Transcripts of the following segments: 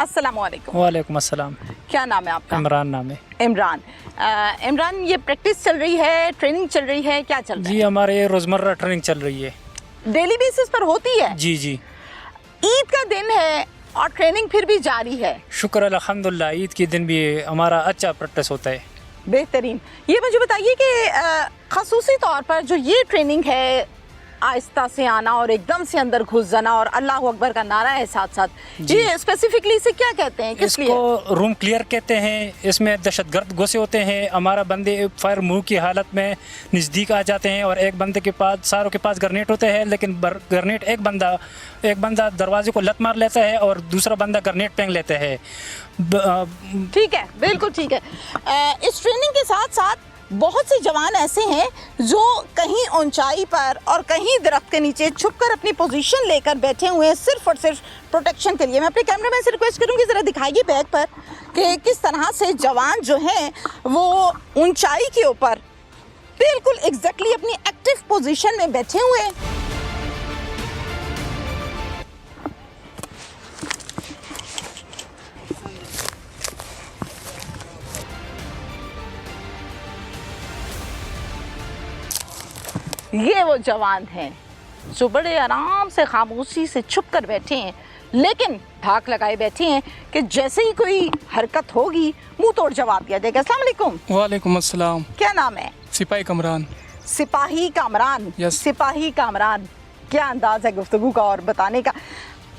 अस्सलाम वालेकुम। वालेकुम अस्सलाम। क्या नाम है आपका? इमरान नाम है इमरान। इमरान, ये प्रैक्टिस चल रही है, ट्रेनिंग चल रही है, क्या चल रहा जी। हमारे ये रोज़मर्रा ट्रेनिंग चल रही है। डेली बेसिस पर होती है? जी जी। ईद का दिन है और ट्रेनिंग फिर भी जारी है। शुक्र अल्हम्दुलिल्लाह, ईद के दिन भी हमारा अच्छा प्रैक्टिस होता है। बेहतरीन। ये मुझे बताइए कि ख़ुसूसी तौर पर जो ये ट्रेनिंग है, आहिस्ता से आना और एकदम से अंदर घुस जाना और अल्लाह अकबर का नारा है साथ साथ, ये स्पेसिफिकली इसे क्या कहते हैं, किस लिए? इसको रूम क्लियर कहते हैं। इसमें दहशतगर्द घुसे होते हैं। हमारा बंदे फायर मूव की हालत में नज़दीक आ जाते हैं और एक बंदे के पास, सारों के पास ग्रेनेड होते हैं, लेकिन ग्रेनेड एक बंदा दरवाजे को लत मार लेता है और दूसरा बंदा ग्रेनेड फेंक लेता है। ठीक है, बिल्कुल ठीक है। इस ट्रेनिंग के साथ साथ बहुत से जवान ऐसे हैं जो कहीं ऊंचाई पर और कहीं दरख्त के नीचे छुपकर अपनी पोजीशन लेकर बैठे हुए हैं, सिर्फ और सिर्फ प्रोटेक्शन के लिए। मैं अपने कैमरामैन से रिक्वेस्ट करूंगी ज़रा दिखाइए बैक पर कि किस तरह से जवान जो हैं वो ऊंचाई के ऊपर बिल्कुल एग्जैक्टली अपनी एक्टिव पोजीशन में बैठे हुए हैं। ये वो जवान हैं जो बड़े आराम से खामोशी से छुप कर बैठे हैं, लेकिन धाक लगाए बैठे हैं कि जैसे ही कोई हरकत होगी मुंह तोड़ जवाब दिया जाएगा। अस्सलाम वालेकुम। वालेकुम अस्सलाम। क्या नाम है? सिपाही कमरान। सिपाही कामरान। यस। सिपाही कामरान, क्या अंदाज है गुफ्तगू का और बताने का।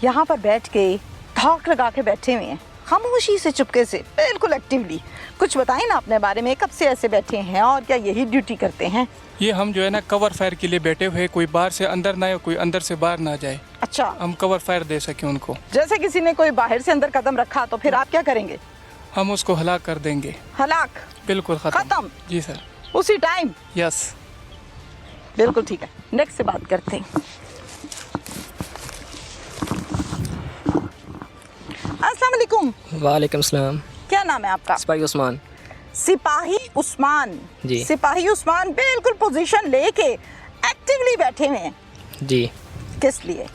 यहाँ पर बैठ के धाक लगा के बैठे हुए हैं, खामोशी से, चुपके से, बिल्कुल एक्टिवली। कुछ बताएं ना अपने बारे में, कब से ऐसे बैठे हैं और क्या यही ड्यूटी करते हैं? ये हम जो है ना कवर फायर के लिए बैठे हुए, कोई बाहर से अंदर ना आए, कोई अंदर से बाहर ना जाए। अच्छा, हम कवर फायर दे सके उनको। जैसे किसी ने कोई बाहर से अंदर कदम रखा तो फिर आप क्या करेंगे? हम उसको हलाक कर देंगे। हलाक? बिल्कुल खत्म? जी सर। उसी टाइम? यस। बिल्कुल ठीक है, नेक्स्ट से बात करते हैं। अस्सलाम वालेकुम। वालेकुम सलाम। क्या नाम है आपका? सिपाही उस्मान। सिपाही उस्मान जी। सिपाही उस्मान बिल्कुल पोजीशन लेके एक्टिवली बैठे हुए हैं। जी। किस लिए?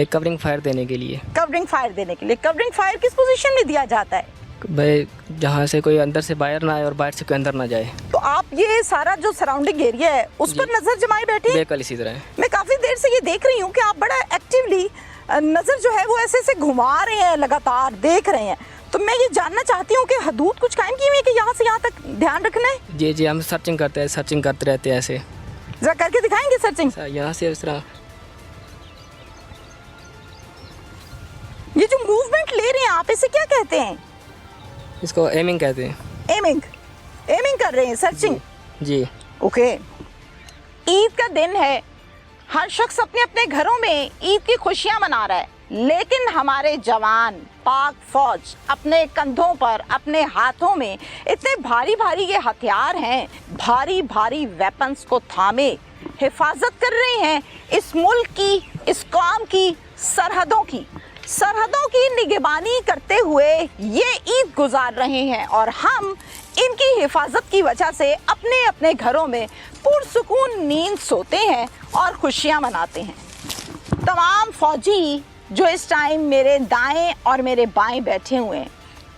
कवरिंग फायर देने के लिए। कवरिंग फायर देने के लिए। कवरिंग फायर किस पोजीशन में दिया जाता है? भाई जहाँ से कोई अंदर से बाहर ना आए और बाहर से कोई अंदर ना जाए। तो आप ये सारा जो सराउंडिंग एरिया है उस पर नजर जमाए बैठे हैं? बिल्कुल इसी तरह है। मैं काफी देर से ये देख रही हूँ कि आप बड़ा एक्टिवली नजर जो है वो ऐसे ऐसे घुमा रहे हैं, लगातार देख रहे हैं। तो मैं ये जानना चाहती हूँ कि हदूद कुछ कायम की हुई है कि यहाँ से यहाँ तक ध्यान रखना है? जी जी, हम सर्चिंग करते हैं, सर्चिंग करते रहते हैं ऐसे। जरा करके दिखाएंगे सर्चिंग? यहाँ से इस तरह। ये जो मूवमेंट ले रहे हैं आप, इसे क्या कहते हैं? इसको एमिंग कहते हैं। एमिंग? एमिंग कर रहे हैं, सर्चिंग? जी। ओके। ईद का दिन है, हर शख्स अपने अपने घरों में ईद की खुशियां मना रहा है, लेकिन हमारे जवान पाक फौज अपने कंधों पर, अपने हाथों में इतने भारी भारी ये हथियार हैं, भारी भारी वेपन्स को थामे हिफाजत कर रहे हैं इस मुल्क की, इस कौम की सरहदों की निगरानी करते हुए ये ईद गुजार रहे हैं, और हम इनकी हिफाजत की वजह से अपने अपने घरों में पुरसुकून नींद सोते हैं और खुशियां मनाते हैं। तमाम फौजी जो इस टाइम मेरे दाएं और मेरे बाएं बैठे हुए हैं,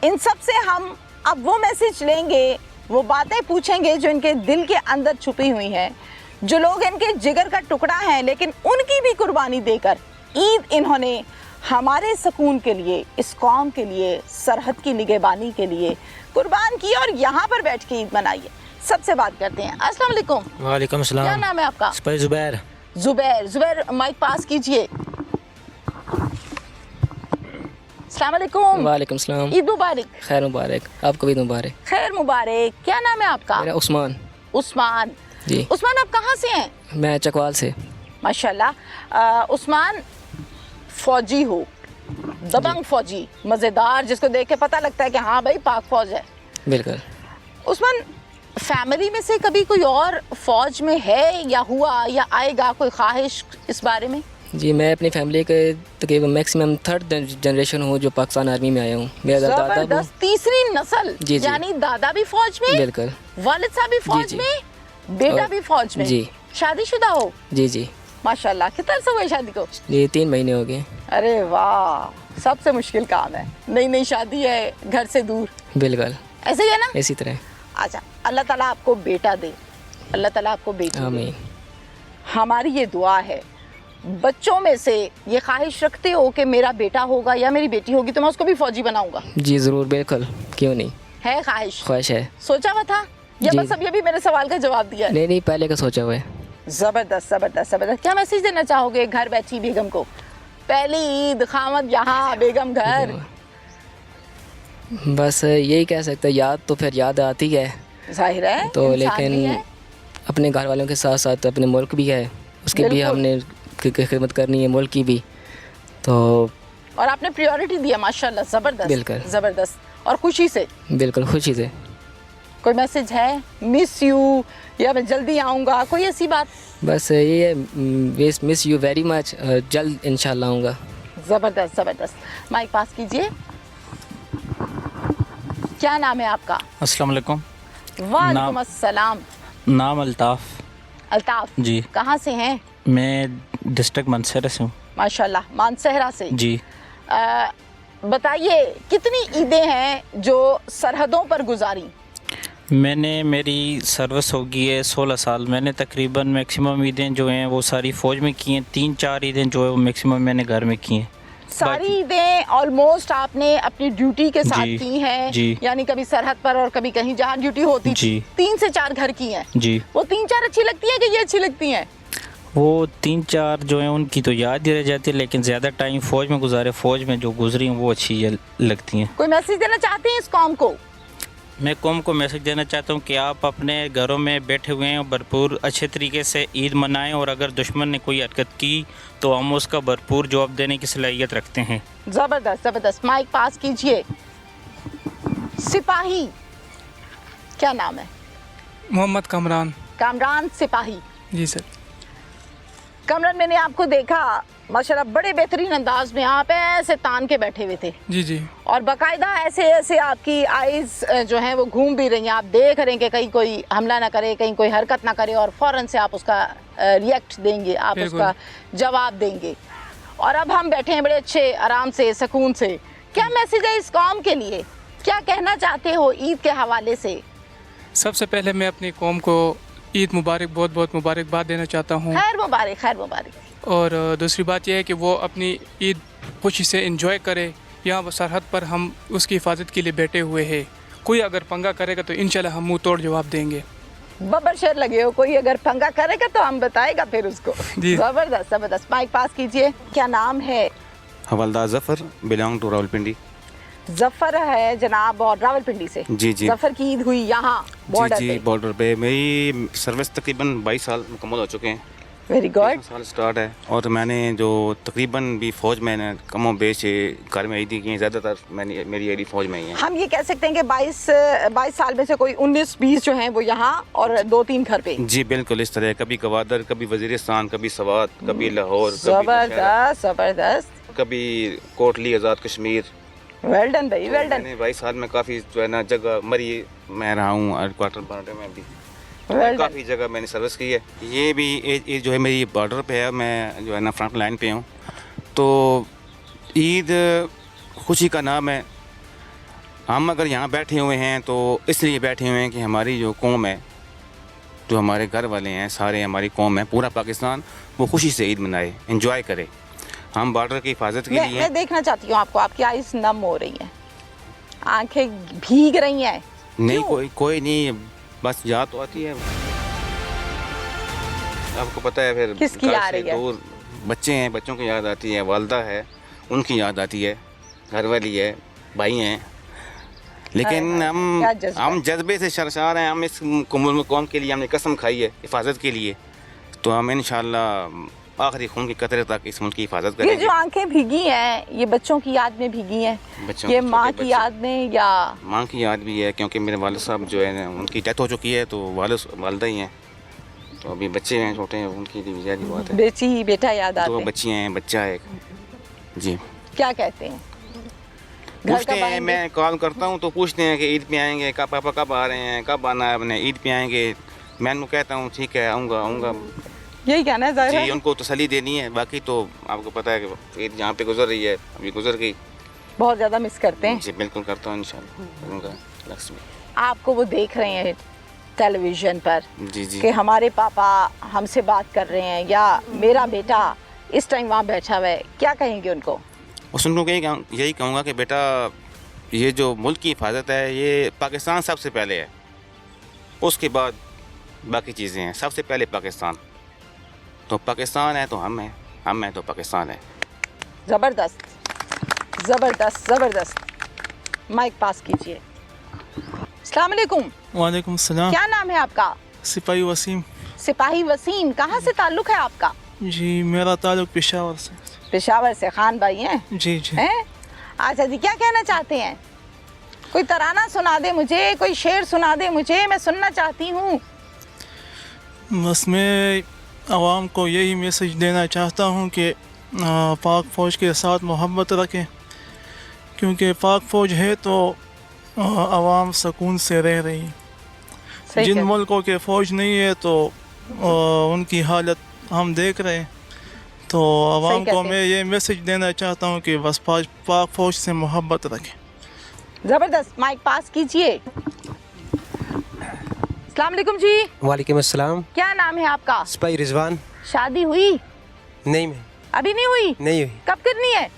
इन सब से हम अब वो मैसेज लेंगे, वो बातें पूछेंगे जो इनके दिल के अंदर छुपी हुई हैं, जो लोग इनके जिगर का टुकड़ा हैं, लेकिन उनकी भी कुर्बानी देकर ईद इन्होंने हमारे सुकून के लिए, इस कौम के लिए, सरहद की निगरानी के लिए कुर्बान की और यहाँ पर बैठ के ईद मनाई है। सबसे बात करते हैं। अस्सलाम वालेकुम। वालेकुम सलाम। क्या नाम है आपका? सिपाही जुबैर। जुबैर, माइक पास कीजिए। अस्सलाम वालेकुम। वालेकुम सलाम। ईद मुबारक। खैर मुबारक, आपको भी मुबारक। खैर मुबारक। क्या नाम है आपका? मेरा उस्मान। उस्मान जी। उस्मान, आप कहाँ से हैं? मैं चकवाल से। माशाल्लाह। उस्मान फौजी हो, दबंग फौजी, मज़ेदार, जिसको देख के पता लगता है कि हाँ भाई पाक फौज है। बिल्कुल। उस्मान, फैमिली में से कभी कोई और फौज में है या हुआ या आएगा, कोई ख्वाहिश इस बारे में? जी, मैं अपनी फैमिली के तकरीबन मैक्सिमम 3rd जनरेशन हूँ जो पाकिस्तान आर्मी में आया हूँ। मेरा दादा भी, तीसरी नस्ल। जी जी। यानी दादा भी फौज में? बिल्कुल। वालिद साहब भी फौज जी जी। में, बेटा भी फौज में? जी। शादीशुदा हो? जी जी। माशाल्लाह। कितना अर्सा हुआ है शादी को? ये 3 महीने हो गए। अरे वाह, सबसे मुश्किल काम है, नई नई शादी है, घर से दूर। बिल्कुल ऐसे ही है ना? इसी तरह। अच्छा, अल्लाह ताला आपको बेटा दे, अल्लाह ताला आपको बेटी दे। आमीन। हमारी ये दुआ है। बच्चों में से ये ख्वाहिश रखते हो कि मेरा बेटा होगा या मेरी बेटी होगी तो मैं उसको भी फौजी बनाऊंगा? जी ज़रूर, बिल्कुल, क्यों नहीं, है ख्वाहिश? ख्वाहिश है। सोचा हुआ था या जी। बस अभी अभी मेरे सवाल का जवाब दिया है? नहीं, पहले का सोचा हुआ है। जबरदस्त जबरदस्त जबरदस्त। क्या मैसेज देना चाहोगे घर बैठी बेगम को? पहली ईद, खामद यहाँ, बेगम घर। बस यही कह सकते हैं, याद तो फिर याद आती है जाहिर है तो, इंसान ही लेकिन है। अपने घर वालों के साथ साथ अपने मुल्क भी है, उसकी भी बिल्कुल। हमने खिदमत करनी है, मुल्क की भी। तो और आपने प्रायोरिटी दिया माशाल्लाह, जबरदस्त बिल्कुल। जबरदस्त। और खुशी से, बिल्कुल खुशी से। कोई मैसेज है? मिस यू या मैं जल्दी आऊँगा, कोई ऐसी बात? बस ये है, मिस यू वेरी मच, जल्द इंशाल्लाह आऊँगा। जबरदस्त जबरदस्त। माइक पास कीजिए। क्या नाम है आपका? अस्सलाम वालेकुम। वालेकुम अस्सलाम। नाम अल्ताफ़। अल्ताफ जी। कहाँ से हैं? मैं डिस्ट्रिक्ट मानसहरा से हूँ। माशाल्लाह, मानसहरा से। जी। बताइए कितनी ईदें हैं जो सरहदों पर गुजारी? मैंने, मेरी सर्विस होगी है 16 साल। मैंने तकरीबन मैक्सिमम ईदें जो हैं वो सारी फ़ौज में की हैं। 3-4 ईदें जो है वो मैक्सिमम मैंने घर में की हैं। सारी ईदें ऑलमोस्ट आपने अपनी ड्यूटी के साथ जी, की हैं? जी। यानी कभी सरहद पर और कभी कहीं जहाँ ड्यूटी होती थी। जी। 3 से 4 घर की हैं। जी। वो 3-4 अच्छी लगती हैं कि ये अच्छी लगती हैं? वो 3-4 जो हैं उनकी तो याद ही रह जाती है, लेकिन ज़्यादा टाइम फ़ौज में गुजारे, फ़ौज में जो गुजरी हैं वो अच्छी लगती हैं। कोई मैसेज देना चाहते हैं इस कौम को? मैं कौम को मैसेज देना चाहता हूँ कि आप अपने घरों में बैठे हुए हैं, भरपूर अच्छे तरीके से ईद मनाएं, और अगर दुश्मन ने कोई हरकत की तो हम उसका भरपूर जवाब देने की सलाहियत रखते हैं। जबरदस्त जबरदस्त। माइक पास कीजिए। सिपाही, क्या नाम है? मोहम्मद कामरान। कामरान सिपाही। जी सर। कामरान, मैंने आपको देखा माशाल्लाह बड़े बेहतरीन अंदाज में आप ऐसे तान के बैठे हुए थे, जी जी। और बाकायदा ऐसे ऐसे आपकी आइज़ जो हैं वो घूम भी रही हैं। आप देख रहे हैं कि कहीं कोई हमला ना करे, कहीं कोई हरकत ना करे, और फ़ौरन से आप उसका रिएक्ट देंगे, आप बिल्कुल। उसका जवाब देंगे। और अब हम बैठे हैं बड़े अच्छे आराम से, सुकून से। क्या मैसेज है इस कौम के लिए? क्या कहना चाहते हो ईद के हवाले से? सबसे पहले मैं अपनी कौम को ईद मुबारक, बहुत बहुत मुबारकबाद देना चाहता हूँ। खैर मुबारक, खैर मुबारक। और दूसरी बात यह है कि वो अपनी ईद खुशी से एंजॉय करे। यहाँ वो सरहद पर हम उसकी हिफाजत के लिए बैठे हुए हैं। कोई अगर पंगा करेगा तो इंशाल्लाह हम मुंह तोड़ जवाब देंगे। बब्बर शेर लगे हो, कोई अगर पंगा करेगा तो हम बताएगा फिर उसको। जी। जबरदस्त जबरदस्त। माइक पास कीजिए। क्या नाम है? हवलदार जफ़र, बिलोंग टू रावलपिंडी। जफर है जनाब, और रावलपिंडी से। जी जी। जफर की ईद हुई यहाँ बॉर्डर जी पे। बॉर्डर पे। मेरी सर्विस तकरीबन 22 साल मुकम्मल हो चुके हैं। Very good. साल स्टार्ट है, और मैंने जो तकरीबन भी फ़ौज में कमो बेश घर में ईदी की हैं, ज़्यादातर मैंने मेरी ईदी फ़ौज में ही है। हम ये कह सकते हैं कि 22 साल में से कोई 19-20 जो हैं वो यहाँ, और 2-3 घर पे। जी बिल्कुल इस तरह, कभी गवादर, कभी वज़ीरिस्तान, कभी सवात, कभी लाहौर, कभी नौशहरा, जबरदस्त जबरदस्त। कभी कोटली, आज़ाद कश्मीर। वेल डन भाई, वेल डन। मैंने 22 साल में काफ़ी जो है ना जगह मरी मैं रहा हूँ, और क्वार्टर बॉर्डर में भी वेल डन। काफ़ी जगह मैंने सर्विस की है। ये भी ईद जो है मेरी बॉर्डर पे है, मैं जो है ना फ्रंट लाइन पे हूँ। तो ईद खुशी का नाम है। हम अगर यहाँ बैठे हुए हैं तो इसलिए बैठे हुए हैं कि हमारी जो कौम है, जो हमारे घर वाले हैं, सारे हमारी कौम है, पूरा पाकिस्तान वो खुशी से ईद मनाए, एंजॉय करे। हम बॉर्डर की हिफाजत के लिए मैं देखना चाहती हूँ आपको, आपकी आइज़ नम हो रही हैं, आंखें भीग रही हैं। नहीं, क्यों? कोई नहीं, बस याद तो आती है। आपको पता है फिर किसकी घर आ से रही है? दूर बच्चे हैं, बच्चों की याद आती है, वालदा है उनकी याद आती है, घर वाली है, भाई हैं। लेकिन क्या जज्बा हम जज्बे से सरशार हैं। हम इस कौम के लिए हमने कसम खाई है हिफाजत के लिए, तो हम इंशाल्लाह आखिरी खून की कतरे तक इस मुल्क की हिफाजत ये करेंगे। जो आंखें भीगी हैं, ये बच्चों की याद में भीगी हैं, बच्चों ये की, माँ छोटे की बच्चे। याद में, या माँ की याद भी है, क्योंकि मेरे वालिद साहब जो है ना उनकी डेथ हो चुकी है, तो वालदा ही हैं, तो अभी बच्चे हैं छोटे हैं, उनकी भी ज़्यादा बात है। बेटी बेटा याद आते 2 हैं? बच्चियाँ हैं, बच्चा है एक। जी। क्या कहते हैं? घर पूछते कब हैं, आएंगे? मैं कॉल करता हूँ तो पूछते हैं कि ईद पे आएंगे, कब पापा कब आ रहे हैं, कब आना है अपने, ईद पे आएंगे। मैं उनको कहता हूँ ठीक है आऊँगा। यही कहना है ज़ाहिर जी है। उनको तसल्ली देनी है, बाकी तो आपको पता है कि ईद यहाँ पे गुजर रही है, अभी गुजर गई। बहुत ज़्यादा मिस करते हैं जी बिल्कुल करता हूँ इंशाल्लाह, करूँगा लक्ष्मी। आपको। वो देख रहे हैं टेलीविज़न पर जी जी कि हमारे पापा हमसे बात कर रहे हैं या मेरा बेटा इस टाइम वहाँ बैठा हुआ है, क्या कहेंगे उनको? उस उनको यही कहूँगा कि बेटा ये जो मुल्क की हिफाजत है ये पाकिस्तान सबसे पहले है, उसके बाद बाकी चीज़ें हैं, सबसे पहले पाकिस्तान। तो पाकिस्तान है तो हम हैं, हम हैं तो पाकिस्तान है। ज़बरदस्त ज़बरदस्त ज़बरदस्त। माइक पास कीजिए। अस्सलाम वालेकुम। वालेकुम सलाम। क्या नाम है आपका? सिपाही वसीम। सिपाही वसीम। कहाँ से ताल्लुक़ है आपका? जी मेरा ताल्लुक पेशावर से। पेशावर से। खान भाई हैं? जी जी। हैं? अच्छा जी, क्या कहना चाहते हैं? कोई तराना सुना दे मुझे, कोई शेर सुना दे मुझे, मैं सुनना चाहती हूँ। बस मैं आवाम को यही मैसेज देना चाहता हूँ कि पाक फ़ौज के साथ मोहब्बत रखें, क्योंकि पाक फ़ौज है तो आवाम सुकून से रह रही। सही जिन कह- मुल्कों के फ़ौज नहीं है तो उनकी हालत हम देख रहे हैं। तो आवाम कहते को हैं। मैं ये मैसेज देना चाहता हूँ कि बस पाक फ़ौज से मोहब्बत रखें। ज़बरदस्त। माइक पास कीजिए। अस्सलाम वालेकुम जी। वालेकुम अस्सलाम। क्या नाम है आपका? सिपाही रिजवान। शादी हुई? नहीं मैं अभी नहीं हुई? नहीं हुई, कब करनी है?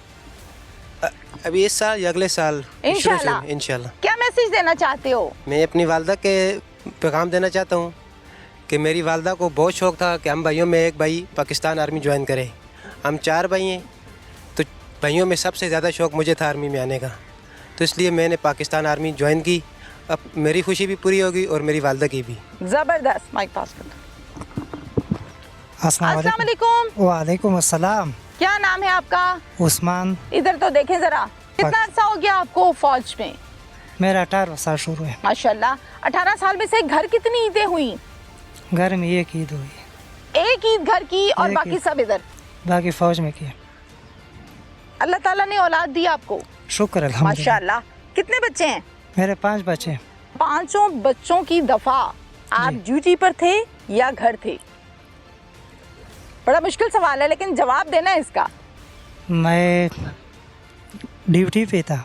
अभी इस साल या अगले साल इंशाल्लाह। इंशाल्लाह। क्या मैसेज देना चाहते हो? मैं अपनी वालदा के पैगाम देना चाहता हूँ कि मेरी वालदा को बहुत शौक़ था कि हम भाइयों में एक भाई पाकिस्तान आर्मी ज्वाइन करे। हम 4 भाई हैं, तो भाइयों में सबसे ज़्यादा शौक़ मुझे था आर्मी में आने का, तो इसलिए मैंने पाकिस्तान आर्मी ज्वाइन की। अब मेरी खुशी भी पूरी होगी और मेरी वालदा की भी। ज़बरदस्त। माइक पास कर दो। अस्सलाम अस्सलाम वालेकुम। वालेकुम अस्सलाम। क्या नाम है आपका? उस्मान। इधर तो देखें जरा। कितना अर्सा हो गया आपको फौज में? मेरा 18 साल शुरू है। माशाल्लाह। 18 साल में से घर कितनी ईदें हुई? घर में एक ईद हुई, एक ईद घर की और एक बाकी ईद। सब इधर। बाकी फौज में किया। अल्लाह ताला ने औलाद दी आपको, शुक्र अल्हम्दुलिल्लाह। माशाल्लाह। कितने बच्चे हैं? मेरे 5 बच्चे। 5 बच्चों की दफा आप ड्यूटी पर थे या घर थे? बड़ा मुश्किल सवाल है लेकिन जवाब देना है इसका। मैं ड्यूटी पे था,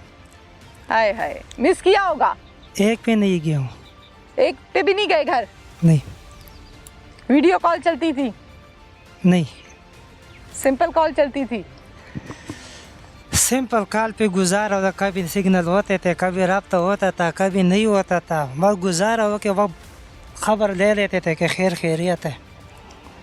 हाय हाय, मिस किया होगा। एक पे नहीं गया हूँ। एक पे भी नहीं गए घर? नहीं वीडियो कॉल चलती थी? नहीं, सिंपल कॉल चलती थी? सिंपल कॉल पे गुजारा होता, कभी सिग्नल होते थे, कभी रब्ता होता था, कभी नहीं होता था। बस गुजारा हो के वक्त खबर ले लेते थे कि खैर खैरियत है।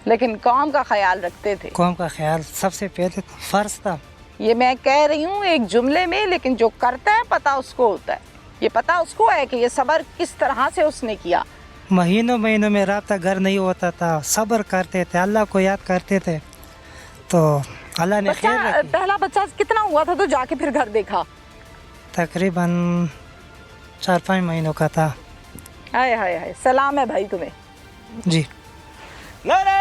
लेकिन कौम का ख्याल रखते थे। कौम का ख्याल सबसे पहले फ़र्ज था। ये मैं कह रही हूँ एक जुमले में, लेकिन जो करता है पता उसको होता है। ये पता उसको है कि ये सब्र किस तरह से उसने किया। महीनों महीनों में रब्ता घर नहीं होता था, सब्र करते थे, अल्लाह को याद करते थे, तो अल्लाह ने खैर बच्चा, रखी। पहला बच्चा कितना हुआ था तो जाके फिर घर देखा? तकरीबन 4-5 महीनों का था। हाय हाय हाय, सलाम है भाई तुम्हें। जी। नारे